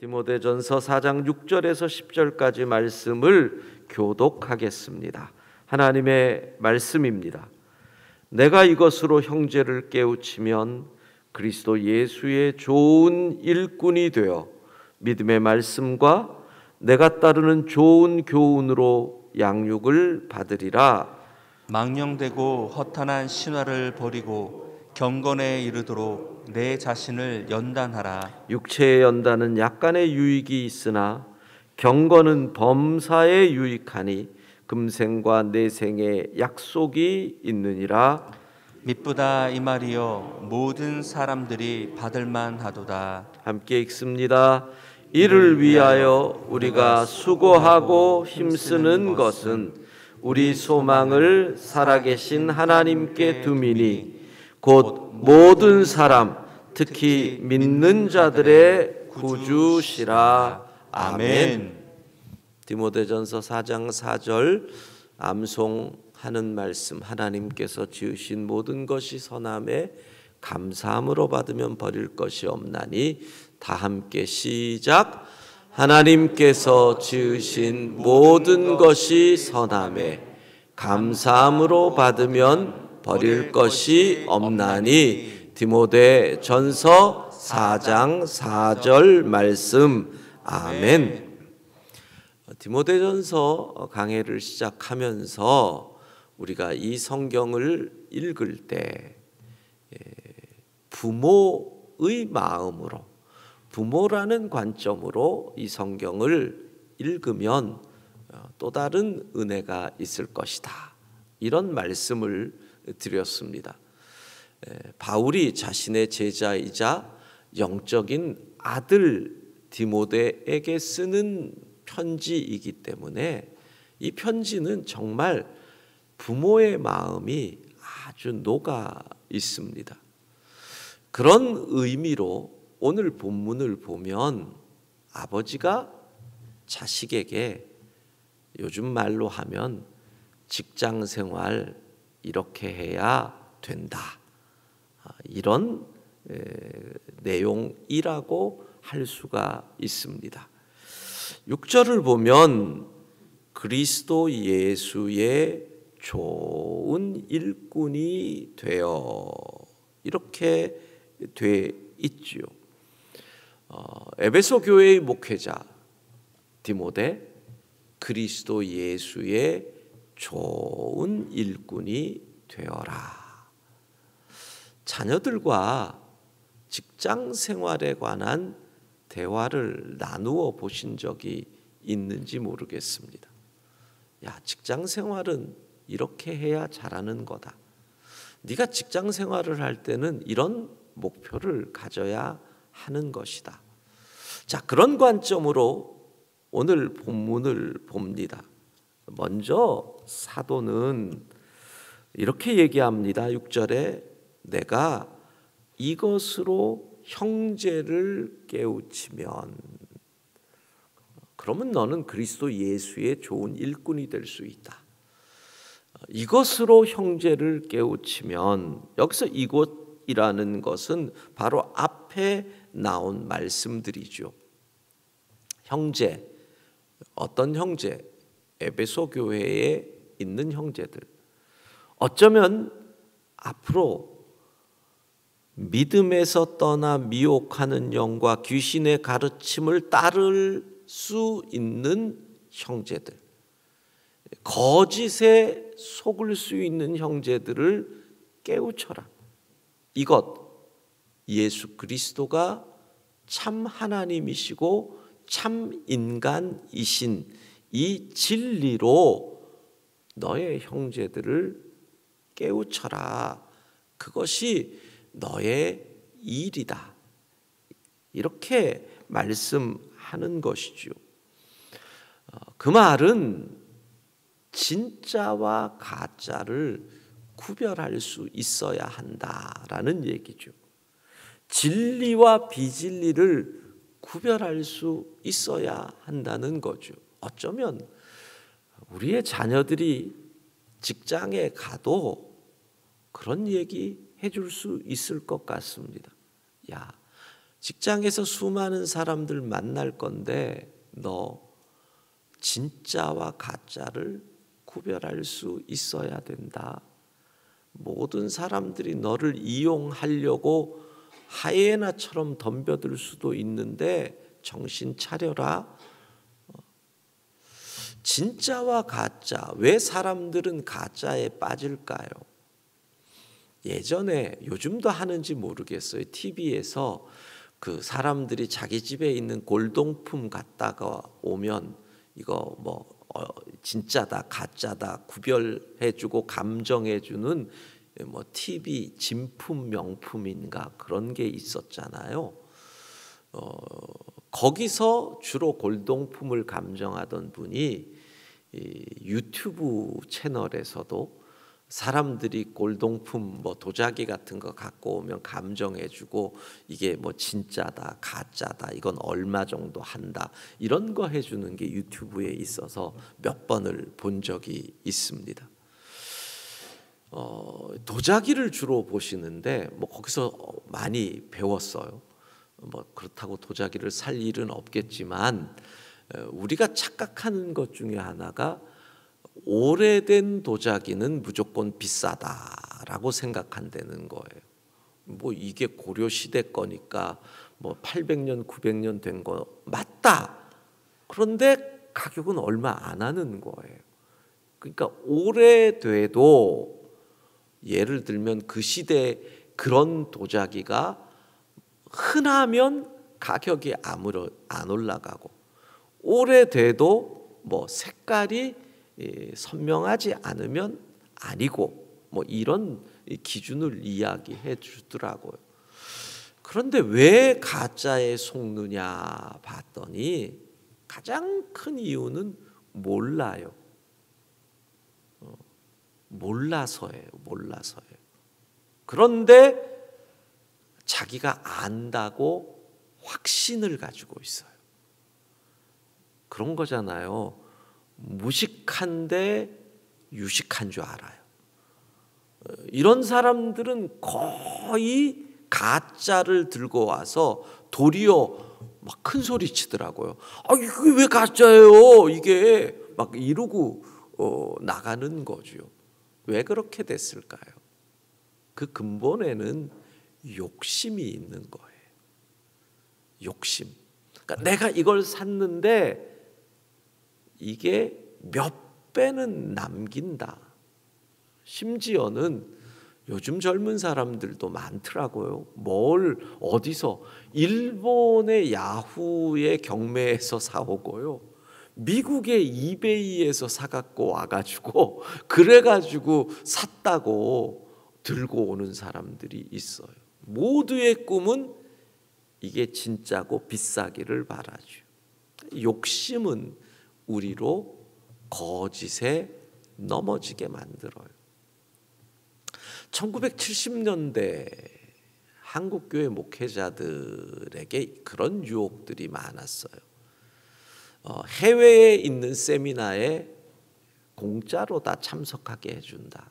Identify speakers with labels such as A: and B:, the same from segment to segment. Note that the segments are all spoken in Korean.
A: 디모데전서 4장 6절에서 10절까지 말씀을 교독하겠습니다. 하나님의 말씀입니다. 내가 이것으로 형제를 깨우치면 그리스도 예수의 좋은 일꾼이 되어 믿음의 말씀과 내가 따르는 좋은 교훈으로 양육을 받으리라.
B: 망령되고 허탄한 신화를 버리고 경건에 이르도록 내 자신을 연단하라.
A: 육체의 연단은 약간의 유익이 있으나 경건은 범사에 유익하니 금생과 내생의 약속이 있느니라.
B: 미쁘다 이 말이여 모든 사람들이 받을 만하도다.
A: 함께 읽습니다. 이를 위하여 우리가 수고하고 힘쓰는 것은 우리 소망을 살아계신 하나님께 둠이니 곧 모든 사람 특히 믿는 자들의 구주시라. 아멘. 디모데전서 4장 4절 암송하는 말씀. 하나님께서 지으신 모든 것이 선함에 감사함으로 받으면 버릴 것이 없나니 다 함께 시작. 하나님께서 지으신 모든 것이 선함에 감사함으로 받으면 버릴 것이 없나니. 디모데전서 4장 4절 말씀. 아멘. 디모데전서 강해를 시작하면서 우리가 이 성경을 읽을 때 부모의 마음으로, 부모라는 관점으로 이 성경을 읽으면 또 다른 은혜가 있을 것이다, 이런 말씀을 드렸습니다. 바울이 자신의 제자이자 영적인 아들 디모데에게 쓰는 편지이기 때문에 이 편지는 정말 부모의 마음이 아주 녹아 있습니다. 그런 의미로 오늘 본문을 보면 아버지가 자식에게 요즘 말로 하면 직장 생활 이렇게 해야 된다, 이런 내용이라고 할 수가 있습니다. 6절을 보면 그리스도 예수의 좋은 일꾼이 되어 이렇게 돼 있지요. 에베소 교회의 목회자 디모데, 그리스도 예수의 좋은 일꾼이 되어라. 자녀들과 직장 생활에 관한 대화를 나누어 보신 적이 있는지 모르겠습니다. 야, 직장 생활은 이렇게 해야 잘하는 거다. 네가 직장 생활을 할 때는 이런 목표를 가져야 하는 것이다. 자, 그런 관점으로 오늘 본문을 봅니다. 먼저 사도는 이렇게 얘기합니다. 6절에 내가 이것으로 형제를 깨우치면, 그러면 너는 그리스도 예수의 좋은 일꾼이 될 수 있다. 이것으로 형제를 깨우치면, 여기서 이것이라는 것은 바로 앞에 나온 말씀들이죠. 형제, 어떤 형제? 에베소 교회에 있는 형제들. 어쩌면 앞으로 믿음에서 떠나 미혹하는 영과 귀신의 가르침을 따를 수 있는 형제들, 거짓에 속을 수 있는 형제들을 깨우쳐라. 이것, 예수 그리스도가 참 하나님이시고 참 인간이신 이 진리로 너의 형제들을 깨우쳐라. 그것이 너의 일이다. 이렇게 말씀하는 것이죠. 그 말은 진짜와 가짜를 구별할 수 있어야 한다라는 얘기죠. 진리와 비진리를 구별할 수 있어야 한다는 거죠. 어쩌면 우리의 자녀들이 직장에 가도 그런 얘기 해줄 수 있을 것 같습니다. 야, 직장에서 수많은 사람들 만날 건데 너 진짜와 가짜를 구별할 수 있어야 된다. 모든 사람들이 너를 이용하려고 하이에나처럼 덤벼들 수도 있는데 정신 차려라. 진짜와 가짜, 왜 사람들은 가짜에 빠질까요? 예전에, 요즘도 하는지 모르겠어요. TV에서 그 사람들이 자기 집에 있는 골동품 갖다가 오면 이거 진짜다 가짜다 구별해주고 감정해주는 TV 진품 명품인가 그런 게 있었잖아요. 거기서 주로 골동품을 감정하던 분이 이 유튜브 채널에서도 사람들이 골동품 도자기 같은 거 갖고 오면 감정해주고 이게 진짜다 가짜다 이건 얼마 정도 한다 이런 거 해주는 게 유튜브에 있어서 몇 번을 본 적이 있습니다. 도자기를 주로 보시는데 거기서 많이 배웠어요. 그렇다고 도자기를 살 일은 없겠지만 우리가 착각하는 것 중에 하나가 오래된 도자기는 무조건 비싸다라고 생각한다는 거예요. 이게 고려 시대 거니까 800년 900년 된 거 맞다. 그런데 가격은 얼마 안 하는 거예요. 그러니까 오래돼도 예를 들면 그 시대 그런 도자기가 흔하면 가격이 안 올라가고 오래돼도 색깔이 선명하지 않으면 아니고 이런 기준을 이야기해 주더라고요. 그런데 왜 가짜에 속느냐 봤더니 가장 큰 이유는 몰라요. 몰라서예요. 그런데 자기가 안다고 확신을 가지고 있어요. 그런 거잖아요. 무식한데 유식한 줄 알아요. 이런 사람들은 거의 가짜를 들고 와서 도리어 막 큰 소리 치더라고요. 이게 왜 가짜예요? 이게 막 이러고 나가는 거죠. 왜 그렇게 됐을까요? 그 근본에는 욕심이 있는 거예요. 욕심. 그러니까 내가 이걸 샀는데 이게 몇 배는 남긴다. 심지어는 요즘 젊은 사람들도 많더라고요. 어디서 일본의 야후의 경매에서 사오고요. 미국의 이베이에서 사갖고 와가지고 그래가지고 샀다고 들고 오는 사람들이 있어요. 모두의 꿈은 이게 진짜고 비싸기를 바라죠. 욕심은 우리로 거짓에 넘어지게 만들어요. 1970년대 한국교회 목회자들에게 그런 유혹들이 많았어요. 해외에 있는 세미나에 공짜로 다 참석하게 해준다.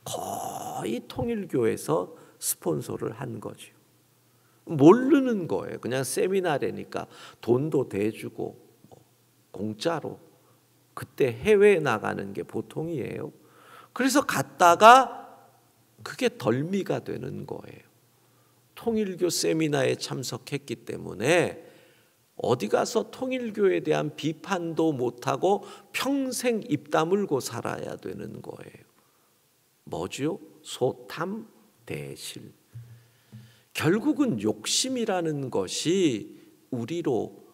A: 거의 통일교에서 스폰서를 한 거죠. 모르는 거예요. 그냥 세미나라니까 돈도 대주고 공짜로. 그때 해외에 나가는 게 보통이에요. 그래서 갔다가 그게 덜미가 되는 거예요. 통일교 세미나에 참석했기 때문에 어디 가서 통일교에 대한 비판도 못하고 평생 입 다물고 살아야 되는 거예요. 뭐죠? 소탐, 대실. 결국은 욕심이라는 것이 우리로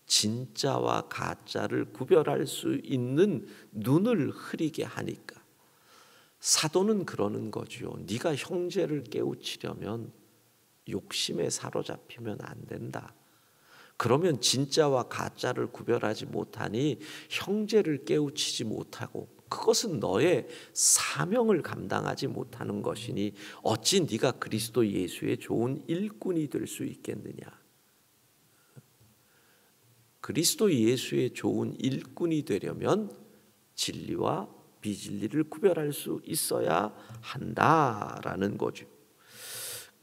A: 진짜와 가짜를 구별할 수 있는 눈을 흐리게 하니까. 사도는 그러는 거죠. 네가 형제를 깨우치려면 욕심에 사로잡히면 안 된다. 그러면 진짜와 가짜를 구별하지 못하니 형제를 깨우치지 못하고 그것은 너의 사명을 감당하지 못하는 것이니 어찌 네가 그리스도 예수의 좋은 일꾼이 될 수 있겠느냐. 그리스도 예수의 좋은 일꾼이 되려면 진리와 비진리를 구별할 수 있어야 한다라는 거죠.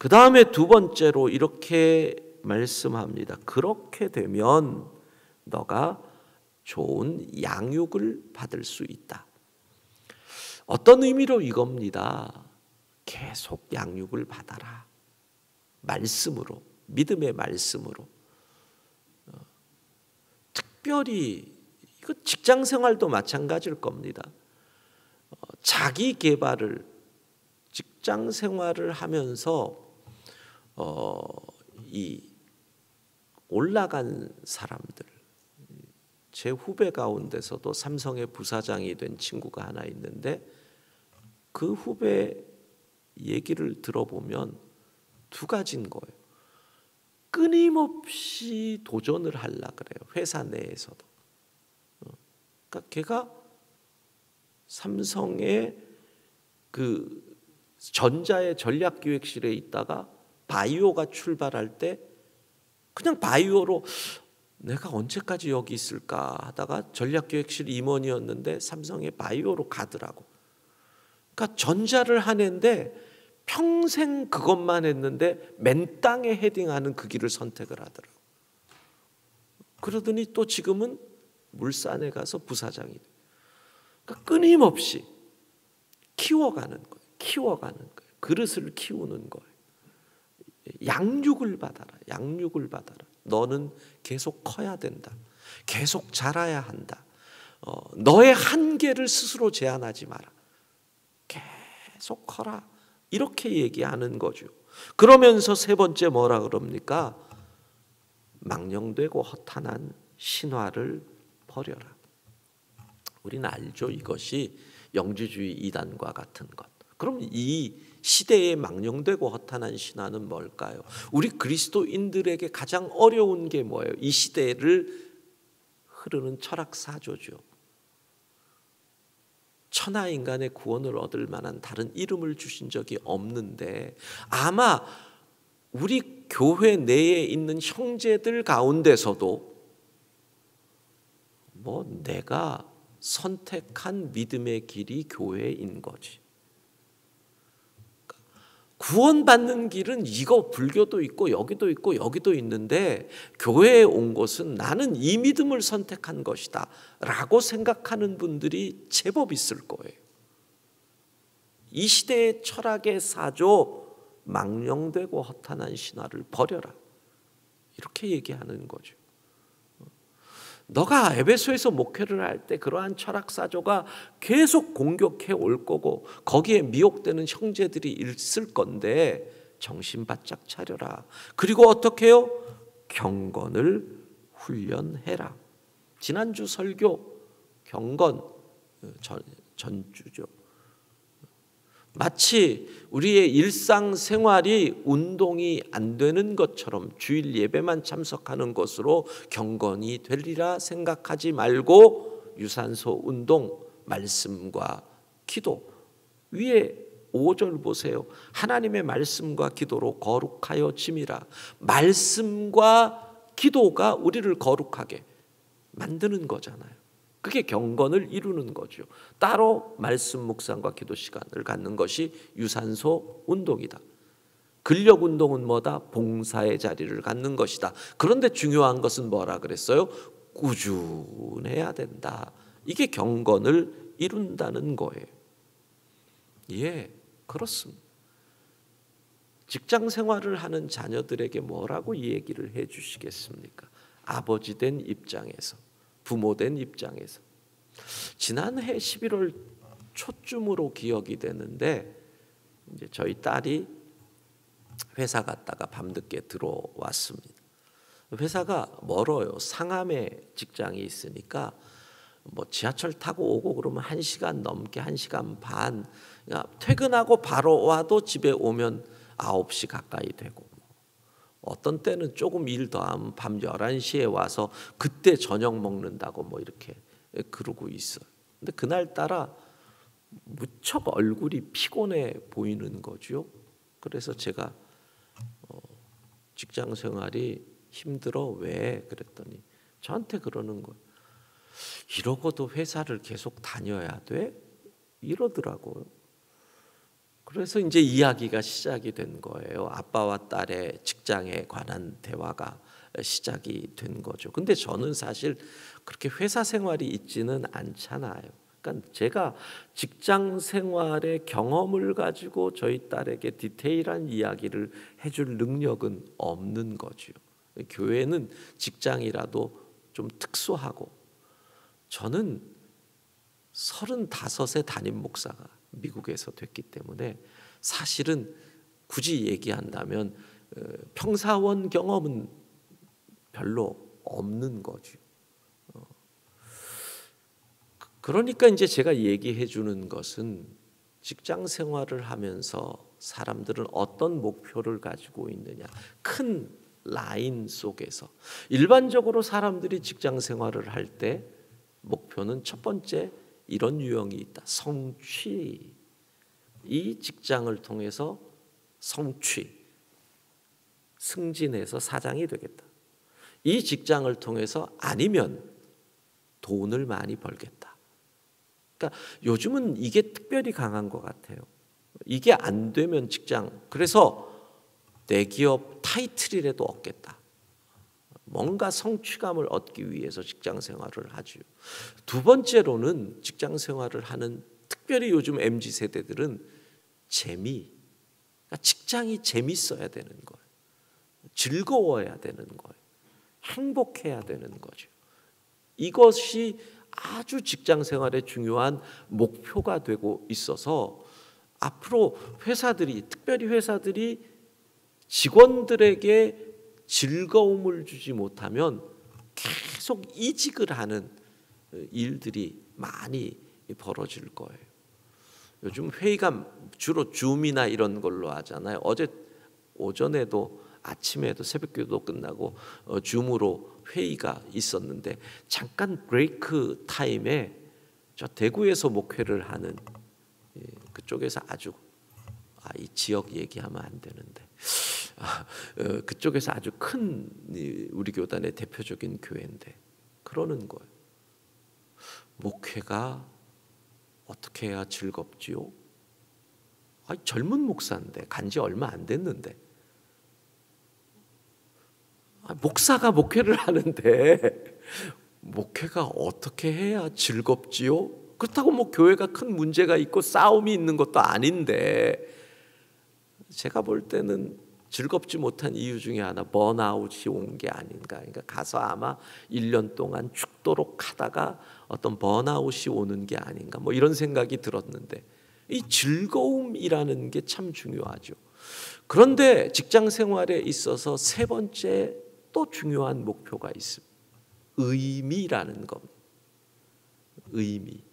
A: 그 다음에 두 번째로 이렇게 말씀합니다. 그렇게 되면 너가 좋은 양육을 받을 수 있다. 어떤 의미로 이겁니다. 계속 양육을 받아라. 말씀으로, 믿음의 말씀으로. 특별히 이거 직장 생활도 마찬가지일 겁니다. 자기 개발을 직장 생활을 하면서 이 올라간 사람들, 제 후배 가운데서도 삼성의 부사장이 된 친구가 하나 있는데 그 후배 얘기를 들어보면 두 가지인 거예요. 끊임없이 도전을 하려 그래요. 회사 내에서도. 그러니까 걔가 삼성의 그 전자의 전략기획실에 있다가 바이오가 출발할 때 그냥 바이오로 내가 언제까지 여기 있을까 하다가 전략기획실 임원이었는데 삼성의 바이오로 가더라고. 그러니까 전자를 하는데 평생 그것만 했는데 맨 땅에 헤딩하는 그 길을 선택을 하더라고. 그러더니 또 지금은 물산에 가서 부사장이 돼. 그러니까 끊임없이 키워가는 거예요. 키워가는 거예요. 그릇을 키우는 거예요. 양육을 받아라. 양육을 받아라. 너는 계속 커야 된다. 계속 자라야 한다. 너의 한계를 스스로 제한하지 마라. 계속 커라. 이렇게 얘기하는 거죠. 그러면서 세 번째 뭐라 그럽니까? 망령되고 허탄한 신화를 버려라. 우리는 알죠. 이것이 영지주의 이단과 같은 것. 그럼 이 시대의 망령되고 허탄한 신화는 뭘까요? 우리 그리스도인들에게 가장 어려운 게 뭐예요? 이 시대를 흐르는 철학 사조죠. 천하 인간의 구원을 얻을 만한 다른 이름을 주신 적이 없는데 아마 우리 교회 내에 있는 형제들 가운데서도 뭐 내가 선택한 믿음의 길이 교회인 거지. 구원받는 길은 이거 불교도 있고 여기도 있고 여기도 있는데 교회에 온 것은 나는 이 믿음을 선택한 것이다 라고 생각하는 분들이 제법 있을 거예요. 이 시대의 철학의 사조 망령되고 허탄한 신화를 버려라. 이렇게 얘기하는 거죠. 너가 에베소에서 목회를 할 때 그러한 철학사조가 계속 공격해 올 거고 거기에 미혹되는 형제들이 있을 건데 정신 바짝 차려라. 그리고 어떻게 해요? 경건을 훈련해라. 지난주 설교 경건 전주죠. 마치 우리의 일상생활이 운동이 안 되는 것처럼 주일 예배만 참석하는 것으로 경건이 되리라 생각하지 말고 유산소 운동, 말씀과 기도. 위에 5절 보세요. 하나님의 말씀과 기도로 거룩하여 짐이라. 말씀과 기도가 우리를 거룩하게 만드는 거잖아요. 그게 경건을 이루는 거죠. 따로 말씀 묵상과 기도 시간을 갖는 것이 유산소 운동이다. 근력 운동은 뭐다? 봉사의 자리를 갖는 것이다. 그런데 중요한 것은 뭐라 그랬어요? 꾸준해야 된다. 이게 경건을 이룬다는 거예요. 예, 그렇습니다. 직장 생활을 하는 자녀들에게 뭐라고 이 얘기를 해 주시겠습니까? 아버지 된 입장에서, 부모 된 입장에서. 지난해 11월 초쯤으로 기억이 되는데 이제 저희 딸이 회사 갔다가 밤늦게 들어왔습니다. 회사가 멀어요. 상암에 직장이 있으니까 뭐 지하철 타고 오고 그러면 1시간 넘게 1시간 반. 그러니까 퇴근하고 바로 와도 집에 오면 9시 가까이 되고 어떤 때는 조금 일 더 하면 밤 11시에 와서 그때 저녁 먹는다고 뭐 이렇게 그러고 있어요. 근데 그날따라 무척 얼굴이 피곤해 보이는 거죠. 그래서 제가 직장 생활이 힘들어 왜? 그랬더니 저한테 그러는 거예요. 이러고도 회사를 계속 다녀야 돼? 이러더라고요. 그래서 이제 이야기가 시작이 된 거예요. 아빠와 딸의 직장에 관한 대화가 시작이 된 거죠. 근데 저는 사실 그렇게 회사 생활이 있지는 않잖아요. 그러니까 제가 직장 생활의 경험을 가지고 저희 딸에게 디테일한 이야기를 해줄 능력은 없는 거죠. 교회는 직장이라도 좀 특수하고, 저는 35세 담임 목사가 미국에서 됐기 때문에 사실은 굳이 얘기한다면 평사원 경험은 별로 없는 거죠. 그러니까 이제 제가 얘기해 주는 것은 직장 생활을 하면서 사람들은 어떤 목표를 가지고 있느냐, 큰 라인 속에서 일반적으로 사람들이 직장 생활을 할 때 목표는 첫 번째 이런 유형이 있다. 성취. 이 직장을 통해서 성취, 승진해서 사장이 되겠다. 이 직장을 통해서 아니면 돈을 많이 벌겠다. 그러니까 요즘은 이게 특별히 강한 것 같아요. 이게 안 되면 직장, 그래서 대기업 타이틀이라도 얻겠다. 뭔가 성취감을 얻기 위해서 직장 생활을 하죠. 두 번째로는 직장 생활을 하는, 특별히 요즘 MZ 세대들은 재미, 그러니까 직장이 재밌어야 되는 거예요. 즐거워야 되는 거예요. 행복해야 되는 거죠. 이것이 아주 직장 생활의 중요한 목표가 되고 있어서 앞으로 회사들이, 특별히 회사들이 직원들에게 즐거움을 주지 못하면 계속 이직을 하는 일들이 많이 벌어질 거예요. 요즘 회의가 주로 줌이나 이런 걸로 하잖아요. 어제 오전에도 아침에도 새벽기도 끝나고 줌으로 회의가 있었는데, 잠깐 브레이크 타임에 저 대구에서 목회를 하는 그쪽에서 아주, 이 지역 얘기하면 안 되는데, 그쪽에서 아주 큰 우리 교단의 대표적인 교회인데 그러는 거예요. 목회가 어떻게 해야 즐겁지요? 젊은 목사인데, 간지 얼마 안 됐는데, 목사가 목회를 하는데 목회가 어떻게 해야 즐겁지요? 그렇다고 뭐 교회가 큰 문제가 있고 싸움이 있는 것도 아닌데, 제가 볼 때는 즐겁지 못한 이유 중에 하나, 번아웃이 온 게 아닌가. 그러니까 가서 아마 1년 동안 죽도록 하다가 어떤 번아웃이 오는 게 아닌가, 뭐 이런 생각이 들었는데, 이 즐거움이라는 게 참 중요하죠. 그런데 직장 생활에 있어서 세 번째 또 중요한 목표가 있습니다. 의미라는 겁니다. 의미.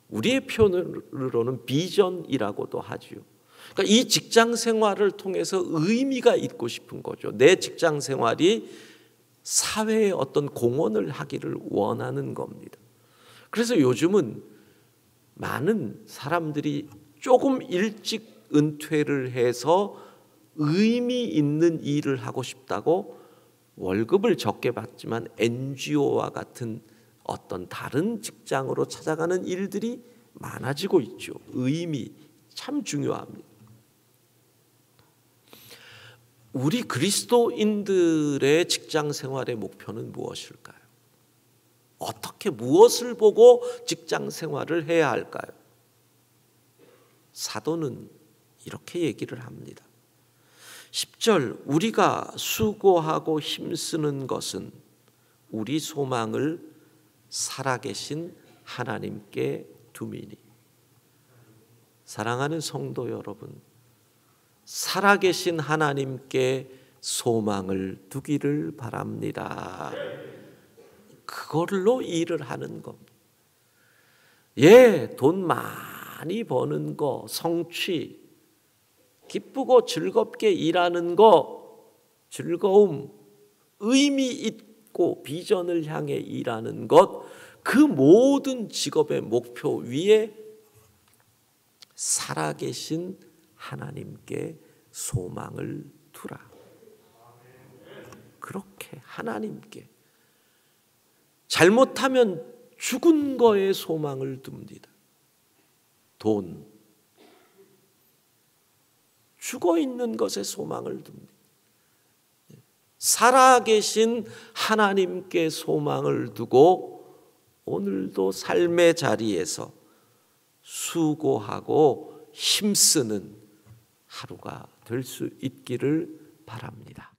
A: 우리의 표현으로는 비전이라고도 하죠. 그러니까 이 직장 생활을 통해서 의미가 있고 싶은 거죠. 내 직장 생활이 사회에 어떤 공헌을 하기를 원하는 겁니다. 그래서 요즘은 많은 사람들이 조금 일찍 은퇴를 해서 의미 있는 일을 하고 싶다고 월급을 적게 받지만 NGO와 같은 어떤 다른 직장으로 찾아가는 일들이 많아지고 있죠. 의미 참 중요합니다. 우리 그리스도인들의 직장 생활의 목표는 무엇일까요? 어떻게, 무엇을 보고 직장 생활을 해야 할까요? 사도는 이렇게 얘기를 합니다. 10절, 우리가 수고하고 힘쓰는 것은 우리 소망을 살아계신 하나님께 둠이니. 사랑하는 성도 여러분, 살아계신 하나님께 소망을 두기를 바랍니다. 그걸로 일을 하는 겁니다. 돈 많이 버는 거, 성취, 기쁘고 즐겁게 일하는 거, 즐거움, 의미 있고 비전을 향해 일하는 것, 그 모든 직업의 목표 위에 살아계신 하나님께 소망을 두라. 그렇게 하나님께. 잘못하면 죽은 거에 소망을 둡니다. 돈, 죽어 있는 것에 소망을 둡니다. 살아계신 하나님께 소망을 두고 오늘도 삶의 자리에서 수고하고 힘쓰는 하루가 될 수 있기를 바랍니다.